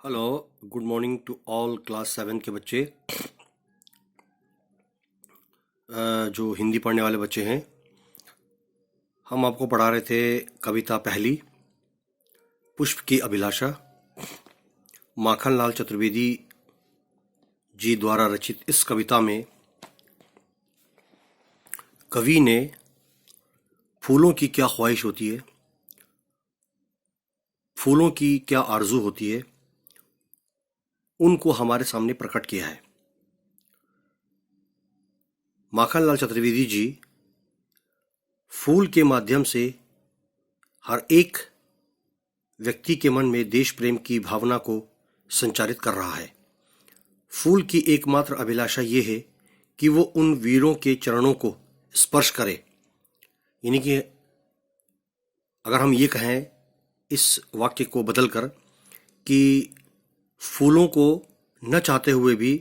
Hello, good morning to all class 7 के बच्चे। जो हिंदी पढ़ने वाले बच्चे हैं, हम आपको पढ़ा रहे थे कविता पहली, पुष्प की अभिलाषा। माखनलाल चतुर्वेदी जी द्वारा रचित इस कविता में कवि ने फूलों की क्या ख्वाहिश होती है, फूलों की क्या आरजू होती है, उनको हमारे सामने प्रकट किया है। माखनलाल चतुर्वेदी जी फूल के माध्यम से हर एक व्यक्ति के मन में देश प्रेम की भावना को संचारित कर रहा है। फूल की एकमात्र अभिलाषा ये है कि वो उन वीरों के चरणों को स्पर्श करे। यानी कि अगर हम ये कहें इस वाक्य को बदलकर कि फूलों को न चाहते हुए भी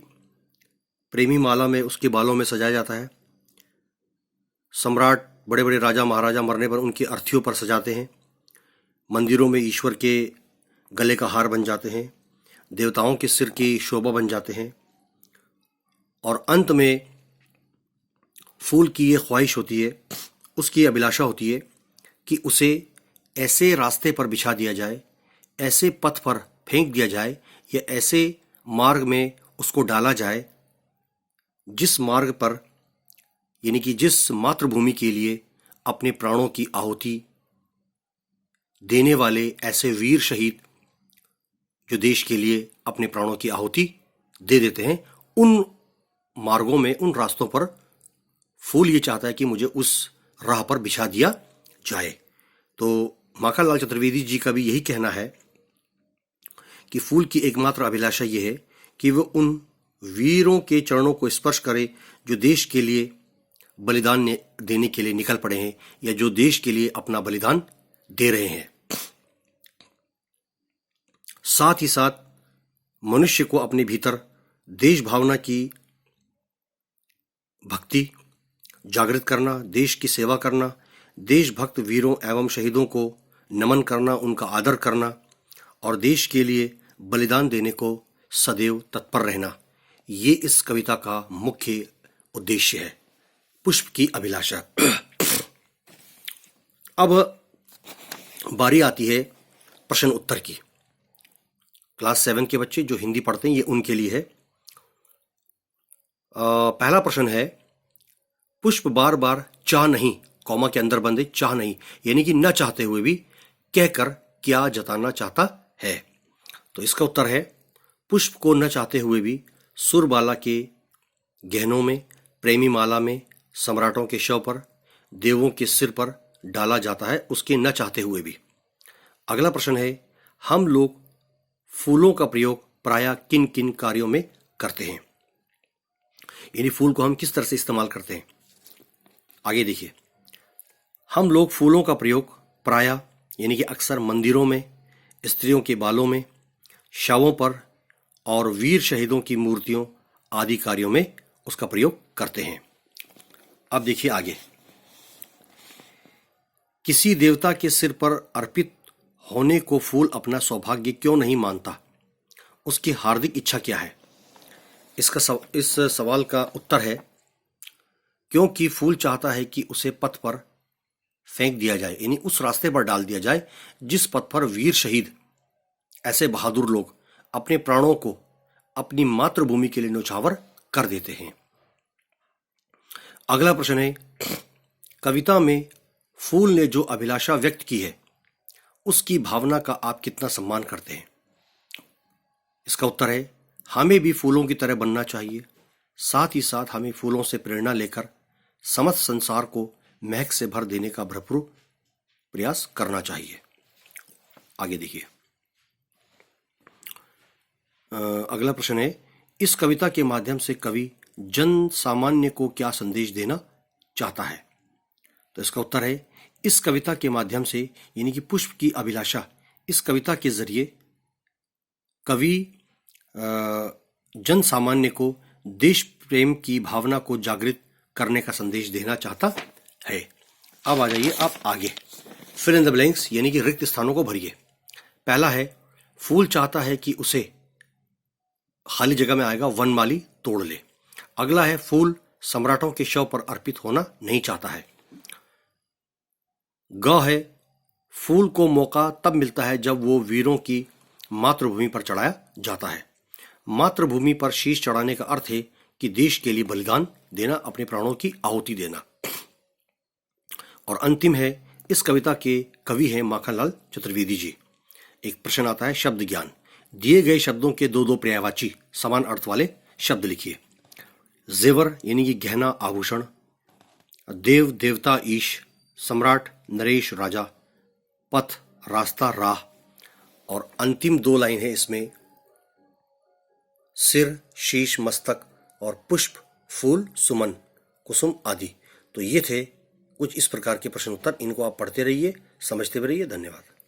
प्रेमी माला में उसके बालों में सजाया जाता है। सम्राट, बड़े बड़े राजा महाराजा मरने पर उनकी अर्थियों पर सजाते हैं। मंदिरों में ईश्वर के गले का हार बन जाते हैं, देवताओं के सिर की शोभा बन जाते हैं। और अंत में फूल की ये ख्वाहिश होती है, उसकी अभिलाषा होती है कि उसे ऐसे रास्ते पर बिछा दिया जाए, ऐसे पथ पर फेंक दिया जाए, या ऐसे मार्ग में उसको डाला जाए जिस मार्ग पर, यानी कि जिस मातृभूमि के लिए अपने प्राणों की आहुति देने वाले ऐसे वीर शहीद जो देश के लिए अपने प्राणों की आहुति दे देते हैं, उन मार्गों में, उन रास्तों पर फूल ये चाहता है कि मुझे उस राह पर बिछा दिया जाए। तो माखनलाल चतुर्वेदी जी का भी यही कहना है कि फूल की एकमात्र अभिलाषा ये है कि वो उन वीरों के चरणों को स्पर्श करे जो देश के लिए बलिदान देने के लिए निकल पड़े हैं, या जो देश के लिए अपना बलिदान दे रहे हैं। साथ ही साथ मनुष्य को अपने भीतर देश भावना की भक्ति जागृत करना, देश की सेवा करना, देशभक्त वीरों एवं शहीदों को नमन करना, उनका आदर करना और देश के लिए बलिदान देने को सदैव तत्पर रहना, ये इस कविता का मुख्य उद्देश्य है, पुष्प की अभिलाषा। अब बारी आती है प्रश्न उत्तर की। क्लास 7 के बच्चे जो हिंदी पढ़ते हैं, ये उनके लिए है। पहला प्रश्न है, पुष्प बार बार चाह नहीं, कॉमा के अंदर बंदे चाह नहीं, यानी कि न चाहते हुए भी कहकर क्या जताना चाहता है। तो इसका उत्तर है, पुष्प को न चाहते हुए भी सुरबाला के गहनों में, प्रेमी माला में, सम्राटों के शव पर, देवों के सिर पर डाला जाता है, उसके न चाहते हुए भी। अगला प्रश्न है, हम लोग फूलों का प्रयोग प्रायः किन किन कार्यों में करते हैं, यानी फूल को हम किस तरह से इस्तेमाल करते हैं। आगे देखिए, हम लोग फूलों का प्रयोग प्रायः यानी कि अक्सर मंदिरों में, स्त्रियों के बालों में, शवों पर और वीर शहीदों की मूर्तियों आदि कार्यों में उसका प्रयोग करते हैं। अब देखिए आगे, किसी देवता के सिर पर अर्पित होने को फूल अपना सौभाग्य क्यों नहीं मानता, उसकी हार्दिक इच्छा क्या है। इस सवाल का उत्तर है, क्योंकि फूल चाहता है कि उसे पथ पर फेंक दिया जाए, यानी उस रास्ते पर डाल दिया जाए जिस पथ पर वीर शहीद, ऐसे बहादुर लोग अपने प्राणों को अपनी मातृभूमि के लिए न्यौछावर कर देते हैं। अगला प्रश्न है, कविता में फूल ने जो अभिलाषा व्यक्त की है उसकी भावना का आप कितना सम्मान करते हैं। इसका उत्तर है, हमें भी फूलों की तरह बनना चाहिए, साथ ही साथ हमें फूलों से प्रेरणा लेकर समस्त संसार को महक से भर देने का भरपूर प्रयास करना चाहिए। आगे देखिए, अगला प्रश्न है, इस कविता के माध्यम से कवि जन सामान्य को क्या संदेश देना चाहता है। तो इसका उत्तर है, इस कविता के माध्यम से, यानी कि पुष्प की अभिलाषा, इस कविता के जरिए कवि जन सामान्य को देश प्रेम की भावना को जागृत करने का संदेश देना चाहता है। अब आ जाइए आप आगे, फिल इन द ब्लैंक्स, यानी कि रिक्त स्थानों को भरिए। पहला है, फूल चाहता है कि उसे खाली जगह में आएगा वनमाली तोड़ ले। अगला है फूल सम्राटों के शव पर अर्पित होना नहीं चाहता है। ग है फूल को मौका तब मिलता है जब वो वीरों की मातृभूमि पर चढ़ाया जाता है। मातृभूमि पर शीश चढ़ाने का अर्थ है कि देश के लिए बलिदान देना, अपने प्राणों की आहुति देना। और अंतिम है, इस कविता के कवि हैं माखनलाल चतुर्वेदी जी। एक प्रश्न आता है शब्द ज्ञान। दिए गए शब्दों के दो दो पर्यायवाची समान अर्थ वाले शब्द लिखिए। जेवर यानी कि गहना आभूषण, देव देवता ईश, सम्राट नरेश राजा, पथ रास्ता राह, और अंतिम दो लाइन है इसमें सिर शीश मस्तक और पुष्प फूल सुमन कुसुम आदि। तो ये थे कुछ इस प्रकार के प्रश्न उत्तर। इनको आप पढ़ते रहिए, समझते भी रहिए। धन्यवाद।